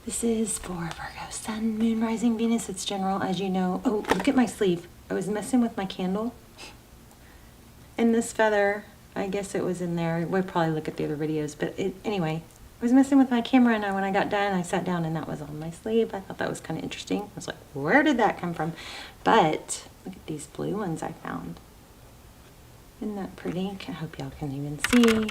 This is for Virgo, Sun, Moon, Rising, Venus. It's general, as you know. Oh, look at my sleeve. I was messing with my candle. And this feather, I guess it was in there. We'll probably look at the other videos. But anyway, I was messing with my camera, and when I got done, I sat down, and that was on my sleeve. I thought that was kind of interesting. I was like, where did that come from? But look at these blue ones I found. Isn't that pretty? I hope y'all can even see.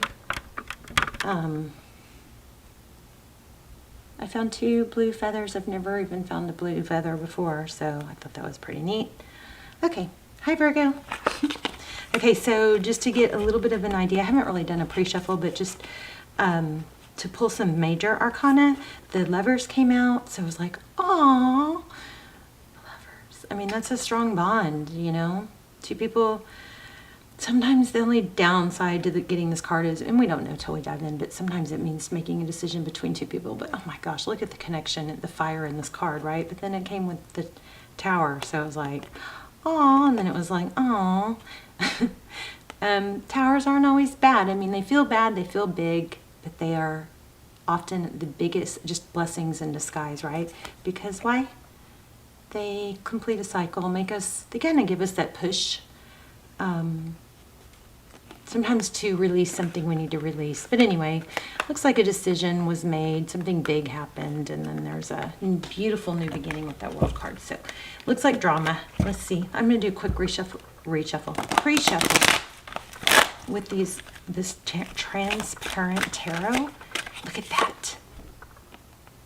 I found 2 blue feathers. I've never even found a blue feather before, so I thought that was pretty neat. Okay, hi Virgo. Okay, so just to get a little bit of an idea, I haven't really done a pre-shuffle, but just to pull some major arcana, the Lovers came out, so I was like, aww, Lovers. I mean, that's a strong bond, you know? 2 people. Sometimes the only downside to getting this card is, and we don't know till we dive in, but sometimes it means making a decision between 2 people. But oh my gosh, look at the connection, the fire in this card, right? But then it came with the Tower, so I was like, aw, and then it was like, aw. Towers aren't always bad. I mean, they feel bad, they feel big, but they are often the biggest, just blessings in disguise, right? Because why? They complete a cycle, they kind of give us that push. Sometimes to release something we need to release. But anyway, looks like a decision was made, something big happened, and then there's a beautiful new beginning with that World card. So looks like drama. Let's see. I'm going to do a quick pre-shuffle with this transparent tarot. Look at that.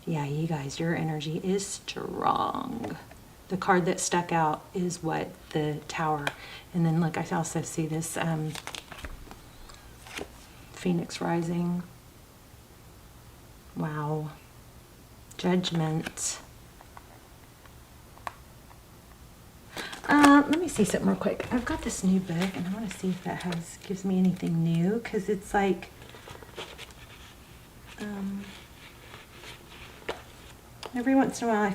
Yeah, you guys, your energy is strong. The card that stuck out is what? The Tower. And then look, I also see this Phoenix rising. Wow. Judgment. Let me see something real quick. I've got this new book, and I want to see if that gives me anything new, because it's like every once in a while I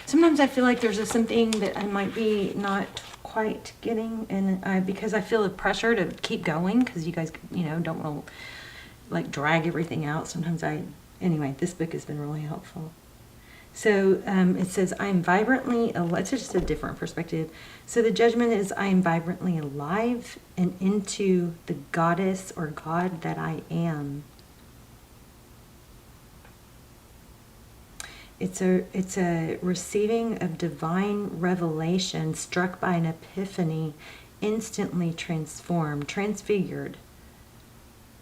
sometimes I feel like there's something that I might be not quite getting, and because I feel the pressure to keep going, because you guys, don't want to like drag everything out. Sometimes anyway, this book has been really helpful. So it says, I am vibrantly, it's just a different perspective. So the judgment is, I am vibrantly alive and into the goddess or God that I am. It's a receiving of divine revelation, struck by an epiphany, instantly transformed, transfigured.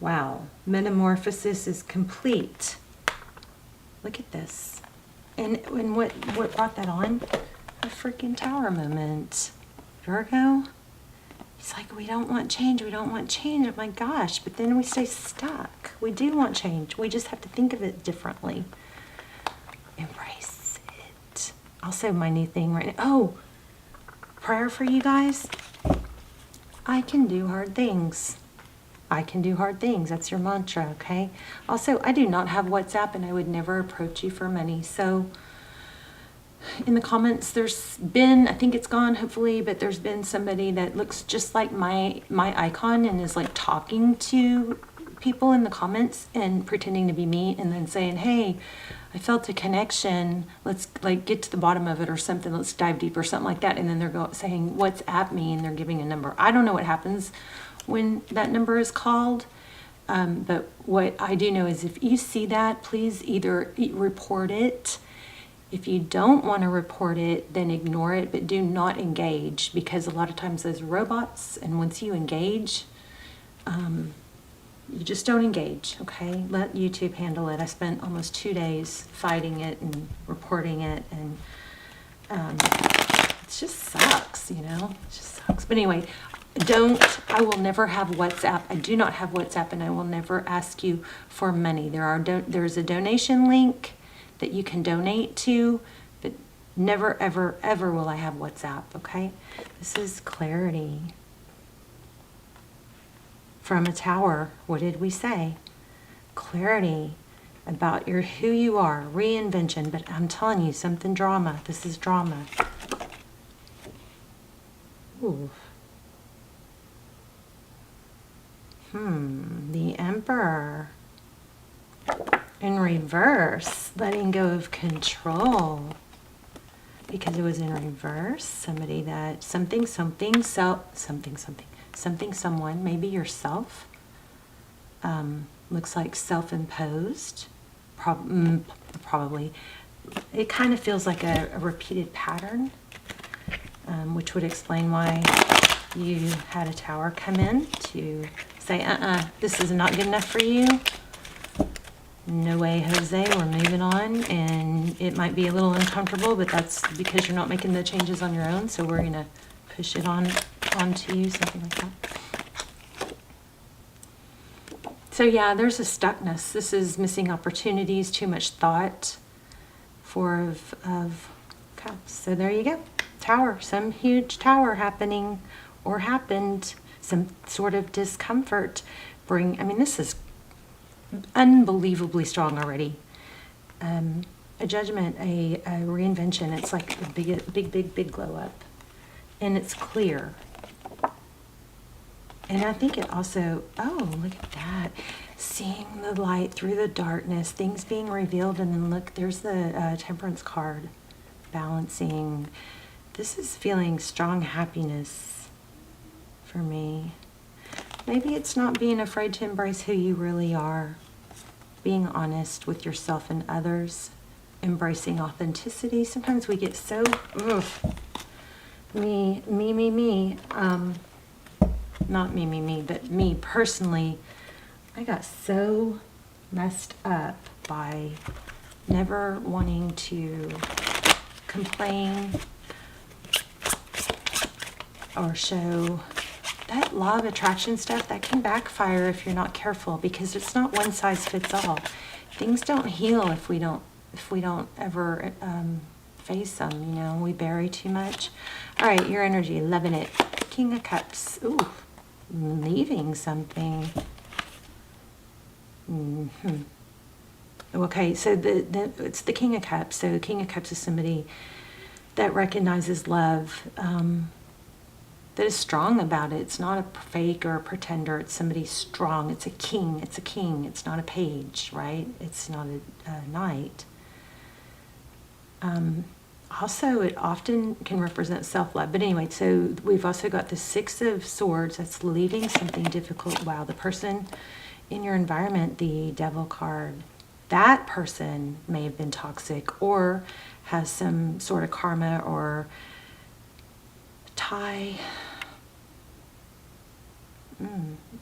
Wow. Metamorphosis is complete. Look at this. And what brought that on? A freaking Tower moment. Virgo? It's like, we don't want change. We don't want change. Oh my gosh. But then we stay stuck. We do want change. We just have to think of it differently. Embrace it. Also, my new thing right now. Oh, prayer for you guys. I can do hard things. I can do hard things. That's your mantra, okay? Also, I do not have WhatsApp, and I would never approach you for money. So in the comments, there's been, I think it's gone, hopefully, but there's been somebody that looks just like my icon and is like talking to people in the comments and pretending to be me, and then saying, hey, I felt a connection, let's like get to the bottom of it or something, let's dive deeper or something like that. And then they're saying, what's at me? And they're giving a number. I don't know what happens when that number is called, but what I do know is if you see that, please either report it. If you don't want to report it, then ignore it, but do not engage, because a lot of times those robots, and once you engage, you just don't engage, okay? Let YouTube handle it. I spent almost 2 days fighting it and reporting it, and it just sucks, It just sucks. But anyway, I will never have WhatsApp. I do not have WhatsApp, and I will never ask you for money. There's a donation link that you can donate to, but never, ever, ever will I have WhatsApp, okay? This is clarity. From a Tower, what did we say? Clarity about who you are, reinvention, but I'm telling you, something drama. This is drama. Ooh. The Emperor. In reverse, letting go of control. Because it was in reverse, somebody that, someone, maybe yourself, looks like self-imposed, probably. It kind of feels like a repeated pattern, which would explain why you had a tower come in to say, this is not good enough for you. No way, Jose, we're moving on. And it might be a little uncomfortable, but that's because you're not making the changes on your own. So we're going to push it onto you, something like that. So yeah, there's a stuckness. This is missing opportunities, too much thought, Four of Cups. So there you go. Tower, some huge tower happening or happened, some sort of discomfort. This is unbelievably strong already. A judgment, a reinvention. It's like a big glow up, and it's clear. And I think it also, oh, look at that, seeing the light through the darkness, things being revealed. And then look, there's the Temperance card, balancing. This is feeling strong happiness for me. Maybe it's not being afraid to embrace who you really are, being honest with yourself and others, embracing authenticity. Sometimes we get so, me. Not me, but me personally, I got so messed up by never wanting to complain or show. That law of attraction stuff, that can backfire if you're not careful, because it's not one size fits all. Things don't heal if we don't ever face them. We bury too much. All right, your energy, loving it. King of Cups. Ooh, leaving something. Okay, so it's the King of Cups. So King of Cups is somebody that recognizes love. That is strong about it. It's not a fake or a pretender. It's somebody strong. It's a king. It's a king. It's not a page, right? It's not a knight. Also, it often can represent self-love. But anyway, so we've also got the Six of Swords. That's leaving something difficult. Wow, the person in your environment, the Devil card, that person may have been toxic or has some sort of karma or tie,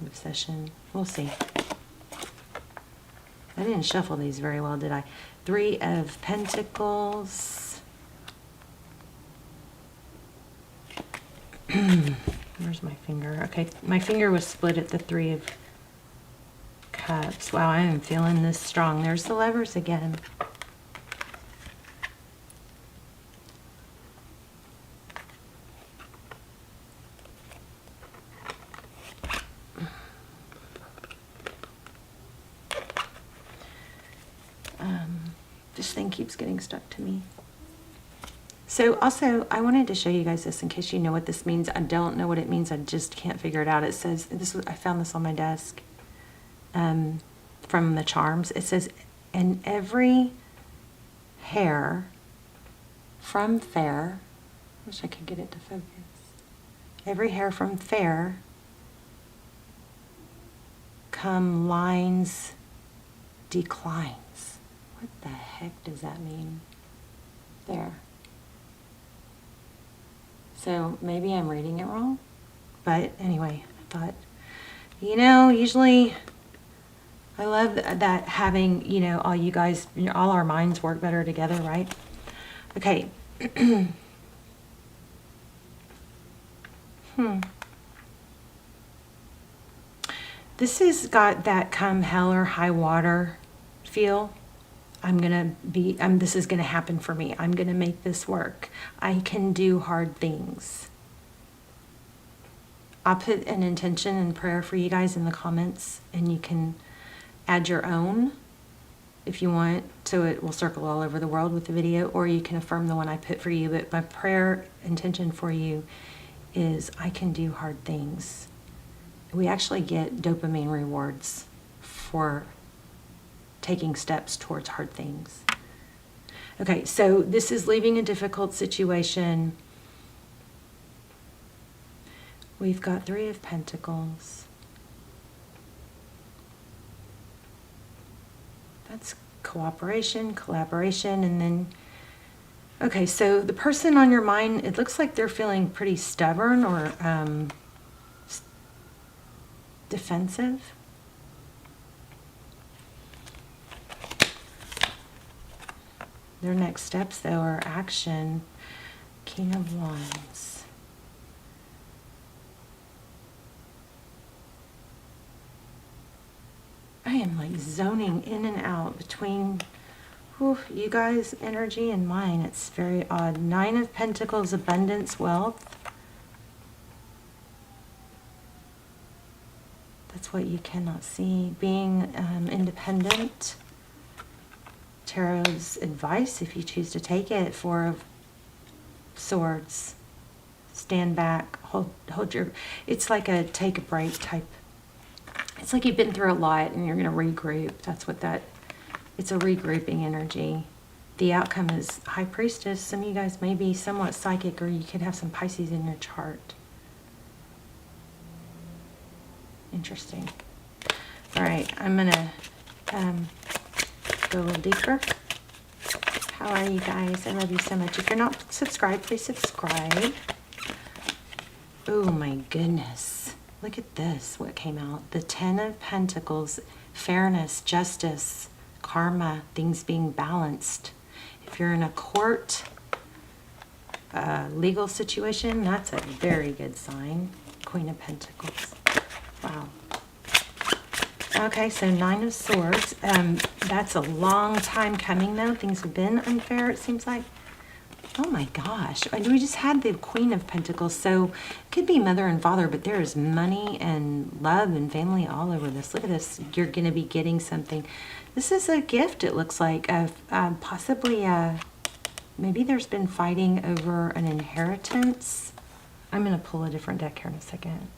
obsession. We'll see. I didn't shuffle these very well, did I? Three of Pentacles. Where's my finger? Okay, my finger was split at the Three of Cups. Wow, I am feeling this strong. There's the Lovers again. This thing keeps getting stuck to me. So also, I wanted to show you guys this in case you know what this means. I don't know what it means. I just can't figure it out. It says, I found this on my desk from the charms. It says, and every hair from fair, wish I could get it to focus. Every hair from fair come lines declines. What the heck does that mean? There. So maybe I'm reading it wrong. But anyway, I thought, usually I love that having, all you guys, all our minds work better together, right? Okay. This has got that come hell or high water feel. This is gonna happen for me. I'm gonna make this work. I can do hard things. I'll put an intention and prayer for you guys in the comments, and you can add your own if you want, so it will circle all over the world with the video, or you can affirm the one I put for you. But my prayer intention for you is, I can do hard things. we actually get dopamine rewards for taking steps towards hard things. Okay, so this is leaving a difficult situation. We've got Three of Pentacles. That's cooperation, collaboration, and then, okay, so the person on your mind, it looks like they're feeling pretty stubborn or defensive. Their next steps, though, are action. King of Wands. I am like zoning in and out between you guys' energy and mine. It's very odd. Nine of Pentacles, abundance, wealth. That's what you cannot see. Being independent. Tarot's advice, if you choose to take it. Four of Swords. Stand back. Hold your... It's like a take a break type. It's like you've been through a lot and you're going to regroup. That's what that... It's a regrouping energy. The outcome is High Priestess. Some of you guys may be somewhat psychic, or you could have some Pisces in your chart. Interesting. All right, I'm going to go a little deeper. How are you guys? I love you so much. If you're not subscribed, please subscribe. Oh my goodness. Look at this, what came out. The Ten of Pentacles, fairness, justice, karma, things being balanced. If you're in a court, legal situation, that's a very good sign. Queen of Pentacles. Wow. Okay, so Nine of Swords. That's a long time coming, though. Things have been unfair, it seems like. Oh my gosh. And we just had the Queen of Pentacles, so it could be mother and father, but there is money and love and family all over this. Look at this. You're going to be getting something. This is a gift, it looks like, of possibly maybe there's been fighting over an inheritance. I'm going to pull a different deck here in a second.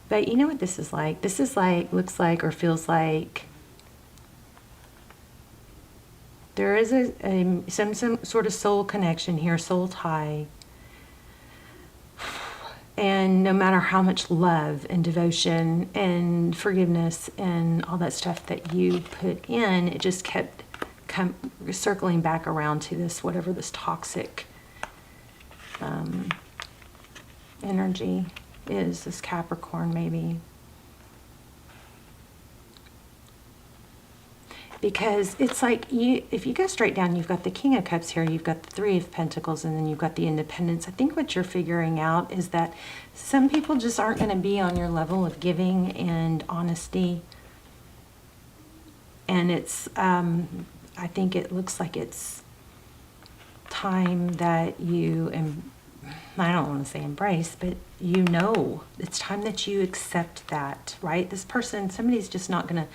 But you know what this is like? This is like, looks like, or feels like there is some sort of soul connection here, soul tie. And no matter how much love and devotion and forgiveness and all that stuff that you put in, it just kept circling back around to this, whatever this toxic energy is, this Capricorn maybe. Because it's like, if you go straight down, you've got the King of Cups here, you've got the Three of Pentacles, and then you've got the Independence. I think what you're figuring out is that some people just aren't going to be on your level of giving and honesty. And it's, I think it looks like it's time that you, I don't want to say embrace, but you know, it's time that you accept that, right? This person, somebody's just not going to...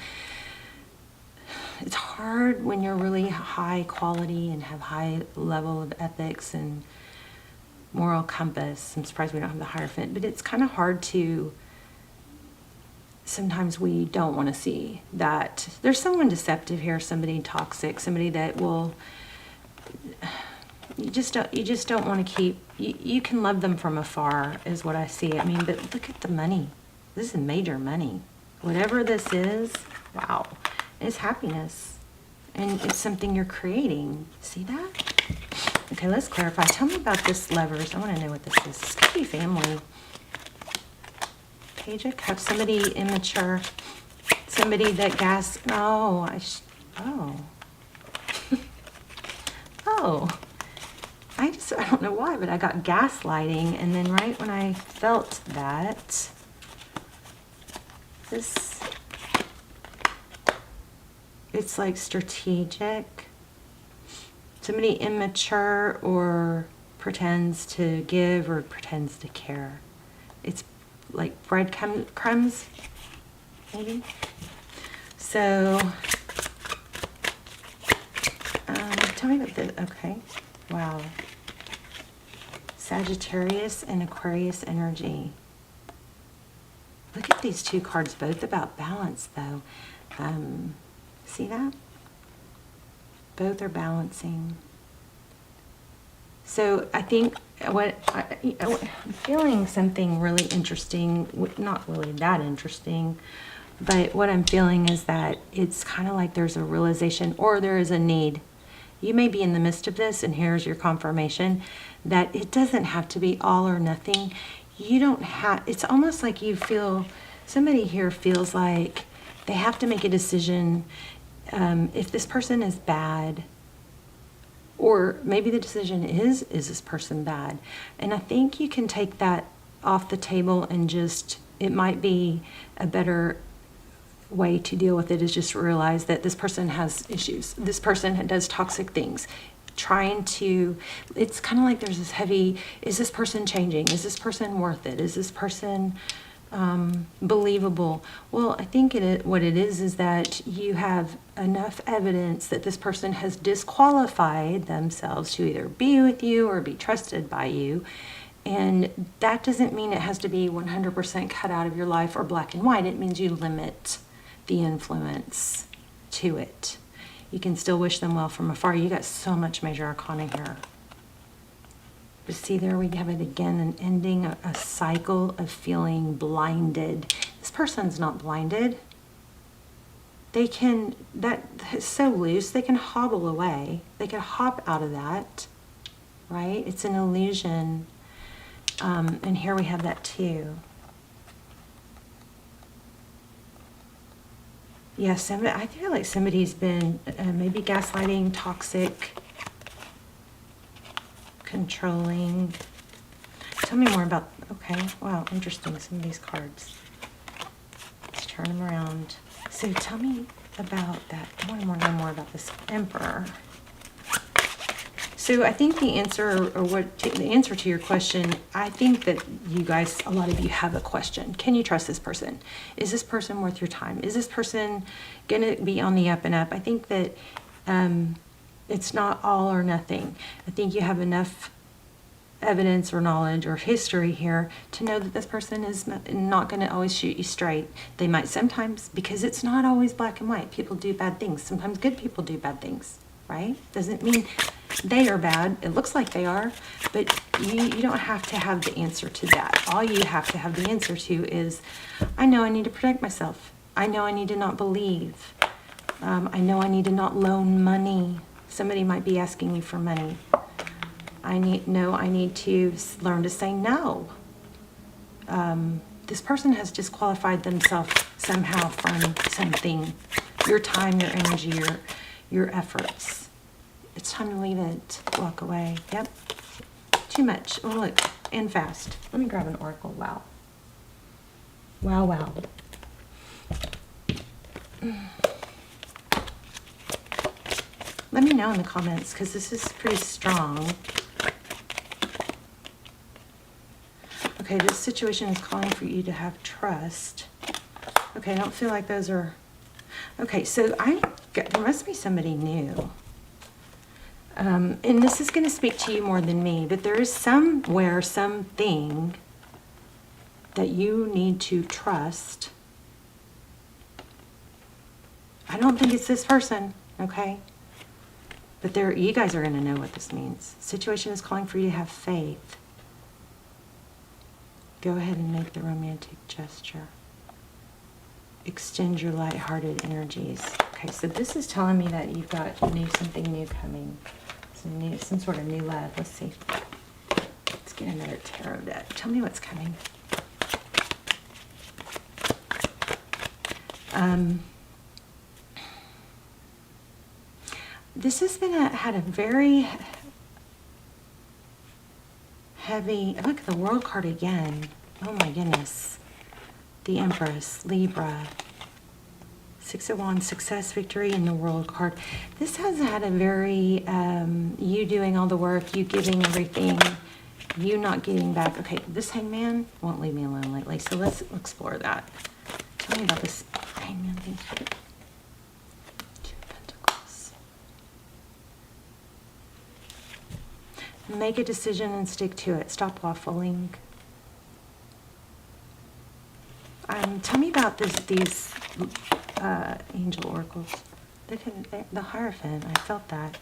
It's hard when you're really high quality and have high level of ethics and moral compass. I'm surprised we don't have the Hierophant, but it's kind of hard to... Sometimes we don't want to see that there's someone deceptive here, somebody toxic, somebody that will... You just don't want to keep... You can love them from afar, is what I see. I mean, but look at the money. This is major money. Whatever this is, wow. It's happiness, and it's something you're creating. See that? Okay, let's clarify. Tell me about this Lovers. I want to know what this is. This could be family. Page of Cups. Somebody immature. Somebody that oh. Oh. I don't know why, but I got gaslighting, and then right when I felt that, it's like strategic. Somebody immature or pretends to give or pretends to care. It's like breadcrumbs, maybe. So, tell me about this. Okay, wow. Sagittarius and Aquarius energy. Look at these two cards, both about balance though. See that? Both are balancing. So I think I'm feeling something really interesting, not really that interesting, but what I'm feeling is that it's kind of like there's a realization or there is a need. You may be in the midst of this, and here's your confirmation that it doesn't have to be all or nothing. You don't have, it's almost like you feel, somebody here feels like they have to make a decision. If this person is bad, or maybe the decision is this person bad? And I think you can take that off the table and just, it might be a better way to deal with it is just realize that this person has issues. This person does toxic things. Trying to, it's kind of like there's this heavy, is this person changing? Is this person worth it? Is this person believable? Well, I think what it is that you have enough evidence that this person has disqualified themselves to either be with you or be trusted by you. And that doesn't mean it has to be 100% cut out of your life or black and white. It means you limit the influence to it. You can still wish them well from afar. You got so much major arcana here. But see, there we have it again, an ending, a cycle of feeling blinded. This person's not blinded. They can, that is so loose, they can hobble away. They can hop out of that, right? It's an illusion. And here we have that too. Yes, yeah, I feel like somebody's been maybe gaslighting, toxic, controlling. Tell me more about, okay, wow, interesting, some of these cards. Let's turn them around. So tell me about that. I want to know more about this Emperor. So I think the answer, the answer to your question, I think that you guys, a lot of you have a question. Can you trust this person? Is this person worth your time? Is this person going to be on the up and up? I think that it's not all or nothing. I think you have enough evidence or knowledge or history here to know that this person is not going to always shoot you straight. They might sometimes, because it's not always black and white. People do bad things. Sometimes good people do bad things, right? Doesn't mean they are bad. It looks like they are, but you don't have to have the answer to that. All you have to have the answer to is, I know I need to protect myself. I know I need to not believe. I know I need to not loan money. Somebody might be asking you for money. I need to learn to say no. This person has disqualified themselves somehow from something. Your time, your energy, your efforts. It's time to leave it. Walk away. Yep. Too much. Oh, look. And fast. Let me grab an oracle. Wow. Wow, wow. Let me know in the comments, because this is pretty strong. Okay, this situation is calling for you to have trust. Okay, I don't feel like those are... Okay, so there must be somebody new. And this is going to speak to you more than me, but there is somewhere, something that you need to trust. I don't think it's this person, okay? But you guys are going to know what this means. Situation is calling for you to have faith. Go ahead and make the romantic gesture. Extend your light-hearted energies. Okay, so this is telling me that you've got something new coming. Some sort of new love. Let's see. Let's get another tarot deck. Tell me what's coming. This has had a very heavy, look at the World card again. Oh my goodness. The Empress, Libra. Six of Wands, success, victory, and the World card. This has had a very, you doing all the work, you giving everything, you not getting back. Okay, this Hangman won't leave me alone lately, so let's explore that. Tell me about this Hangman thing. Two of Pentacles. Make a decision and stick to it. Stop waffling. Tell me about these angel oracles. The Hierophant, I felt that.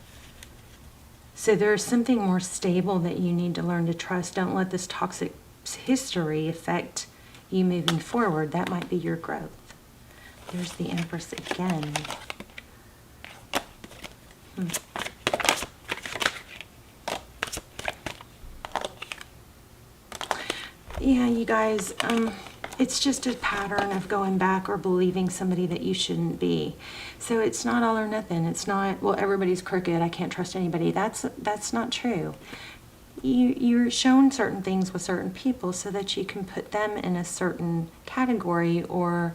So there's something more stable that you need to learn to trust. Don't let this toxic history affect you moving forward. That might be your growth. There's the Empress again. Yeah, you guys, it's just a pattern of going back or believing somebody that you shouldn't be. So it's not all or nothing. It's not, well, everybody's crooked, I can't trust anybody. That's not true. You're shown certain things with certain people so that you can put them in a certain category or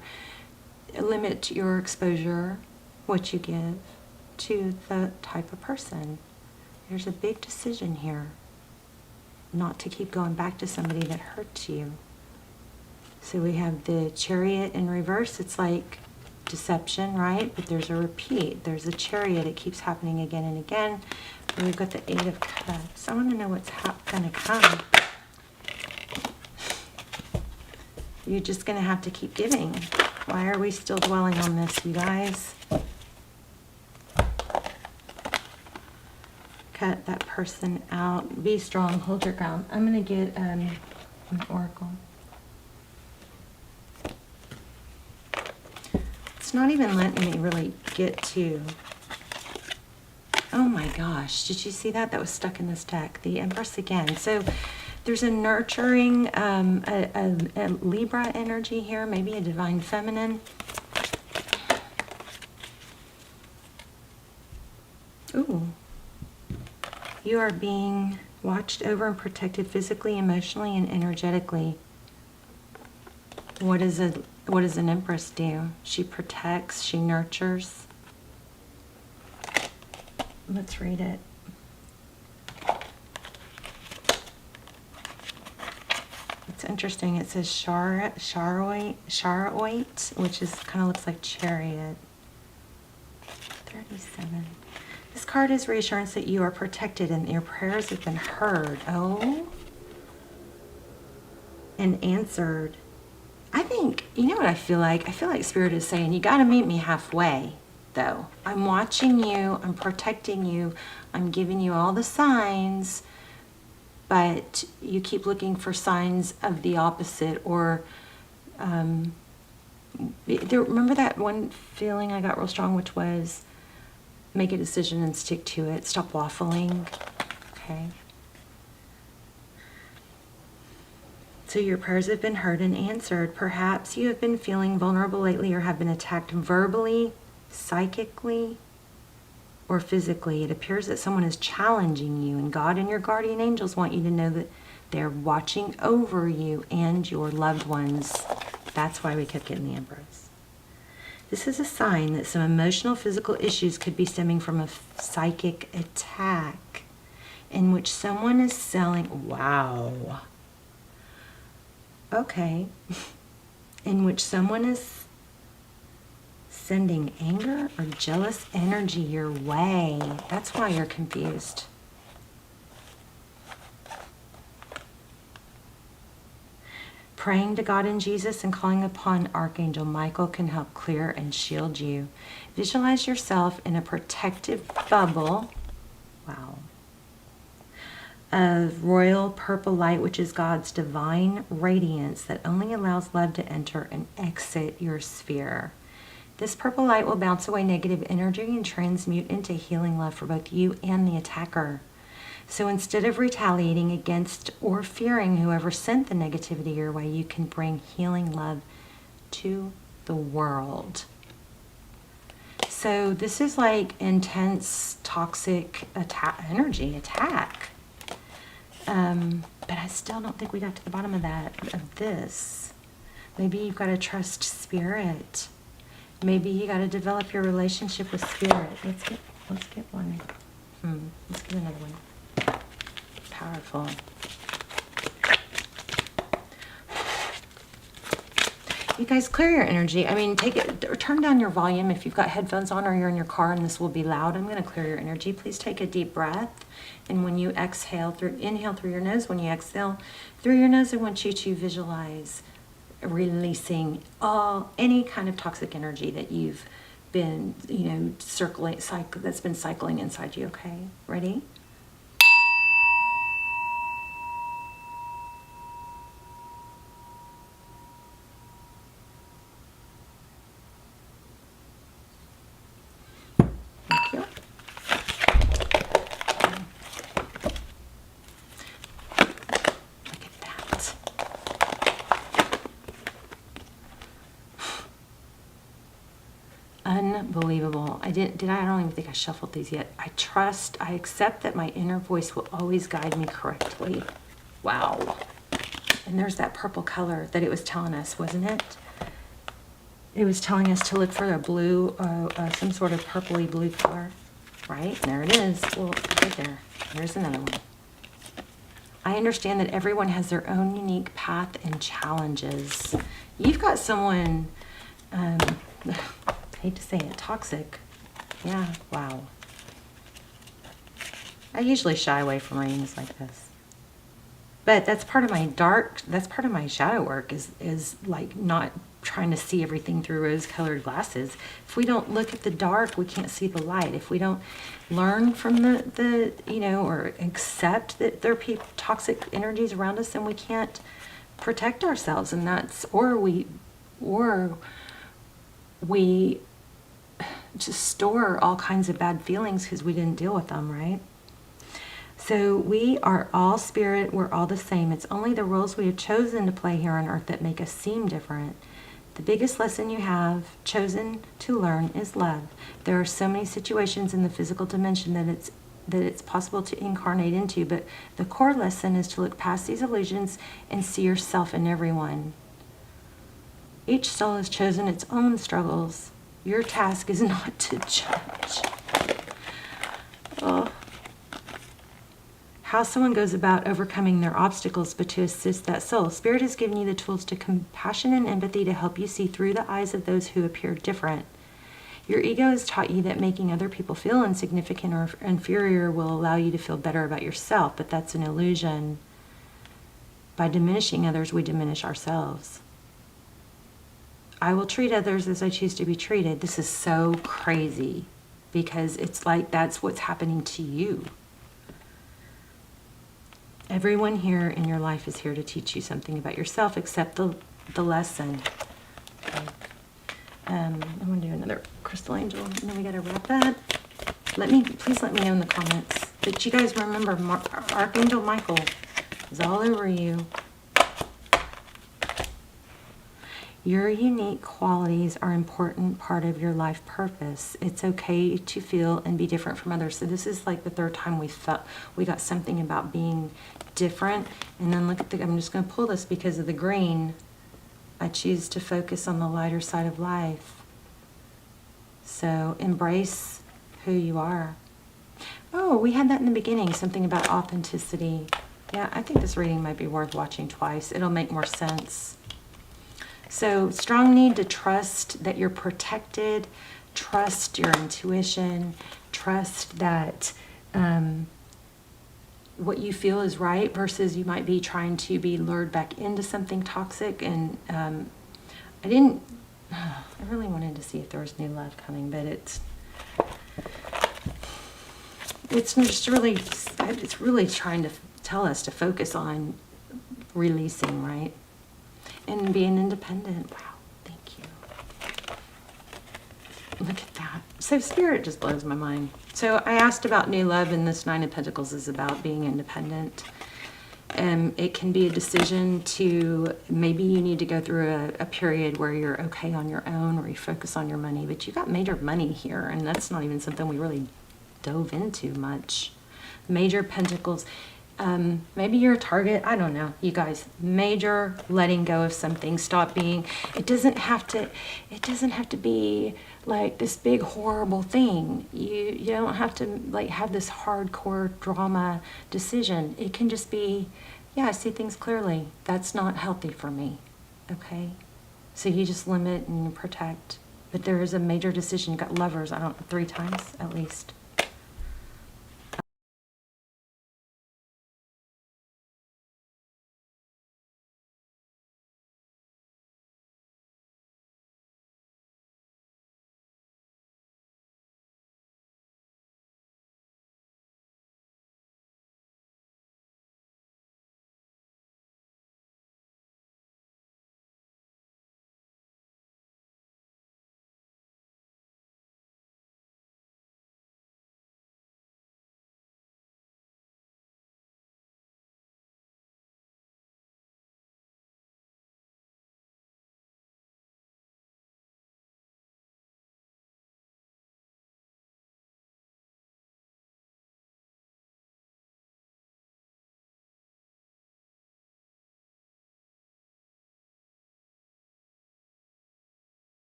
limit your exposure, what you give, to the type of person. There's a big decision here. Not to keep going back to somebody that hurts you. So we have the Chariot in reverse. It's like deception, right? But there's a repeat. There's a Chariot. It keeps happening again and again. And we've got the Eight of Cups. I want to know what's going to come. You're just going to have to keep giving. Why are we still dwelling on this, you guys? Cut that person out. Be strong. Hold your ground. I'm going to get an oracle. It's not even letting me really get to... Oh my gosh. Did you see that? That was stuck in this deck. The Empress again. So there's a nurturing, a Libra energy here. Maybe a Divine Feminine. Ooh. You are being watched over and protected physically, emotionally, and energetically. What does an Empress do? She protects, she nurtures. Let's read it. It's interesting. It says Charoite, which is kind of looks like Chariot. 37. This card is reassurance that you are protected and your prayers have been heard. Oh. And answered. I think, you know what I feel like? I feel like Spirit is saying, you got to meet me halfway, though. I'm watching you. I'm protecting you. I'm giving you all the signs. But you keep looking for signs of the opposite. Or, remember that one feeling I got real strong, which was, make a decision and stick to it. Stop waffling. Okay. So your prayers have been heard and answered. Perhaps you have been feeling vulnerable lately or have been attacked verbally, psychically, or physically. It appears that someone is challenging you, and God and your guardian angels want you to know that they're watching over you and your loved ones. That's why we kept getting the Empress. This is a sign that some emotional, physical issues could be stemming from a psychic attack in which someone is selling... Wow. Okay. In which someone is sending anger or jealous energy your way. That's why you're confused. Praying to God and Jesus and calling upon Archangel Michael can help clear and shield you. Visualize yourself in a protective bubble. Wow. Of royal purple light, which is God's divine radiance that only allows love to enter and exit your sphere. This purple light will bounce away negative energy and transmute into healing love for both you and the attacker. So instead of retaliating against or fearing whoever sent the negativity your way, you can bring healing love to the world. So this is like intense, toxic energy attack. But I still don't think we got to the bottom of this. Maybe you've got to trust Spirit. Maybe you got to develop your relationship with Spirit. Let's get one. Let's get another one. Powerful. You guys, clear your energy. I mean, take it, or turn down your volume if you've got headphones on or you're in your car and this will be loud. I'm going to clear your energy. Please take a deep breath. And when you exhale, inhale through your nose. When you exhale through your nose, I want you to visualize releasing any kind of toxic energy that you've been, that's been cycling inside you. Okay, ready? Thank you. Look at that. Unbelievable. I don't even think I shuffled these yet. I accept that my inner voice will always guide me correctly. Wow. And there's that purple color that it was telling us, wasn't it? It was telling us to look for a blue, some sort of purpley blue color, right? There it is. Well, right there. There's another one. I understand that everyone has their own unique path and challenges. You've got someone, I hate to say it, toxic. Yeah, wow. I usually shy away from readings like this. But that's part of my shadow work is like not trying to see everything through rose-colored glasses. If we don't look at the dark, we can't see the light. If we don't learn from the or accept that there are toxic energies around us, then we can't protect ourselves. And or we just store all kinds of bad feelings because we didn't deal with them, right? So we are all spirit, we're all the same. It's only the roles we have chosen to play here on earth that make us seem different. The biggest lesson you have chosen to learn is love. There are so many situations in the physical dimension that it's possible to incarnate into, but the core lesson is to look past these illusions and see yourself in everyone. Each soul has chosen its own struggles. Your task is not to judge. Oh. How someone goes about overcoming their obstacles, but to assist that soul. Spirit has given you the tools to compassion and empathy to help you see through the eyes of those who appear different. Your ego has taught you that making other people feel insignificant or inferior will allow you to feel better about yourself, but that's an illusion. By diminishing others, we diminish ourselves. I will treat others as I choose to be treated. This is so crazy because it's like that's what's happening to you. Everyone here in your life is here to teach you something about yourself, except the lesson. Okay. I'm going to do another crystal angel, and then we got to wrap that. Please let me know in the comments that you guys remember Archangel Michael is all over you. Your unique qualities are an important part of your life purpose. It's okay to feel and be different from others. So this is like the third time we got something about being different. And then look at I'm just going to pull this because of the green. I choose to focus on the lighter side of life. So embrace who you are. Oh, we had that in the beginning, something about authenticity. Yeah, I think this reading might be worth watching twice. It'll make more sense. So strong need to trust that you're protected, trust your intuition, trust that what you feel is right versus you might be trying to be lured back into something toxic. And I really wanted to see if there was new love coming, but it's really trying to tell us to focus on releasing, right? And being independent. Wow, thank you. Look at that. So Spirit just blows my mind. So I asked about new love, and this Nine of Pentacles is about being independent. It can be a decision to, maybe you need to go through a period where you're okay on your own or you focus on your money, but you got major money here, and that's not even something we really dove into much. Major Pentacles. Maybe you're a target. I don't know, you guys. Major letting go of something. Stop being. It doesn't have to be like this big horrible thing. You don't have to like have this hardcore drama decision. It can just be, yeah, I see things clearly. That's not healthy for me. Okay. So you just limit and protect. But there is a major decision. You got Lovers, I don't, 3 times at least.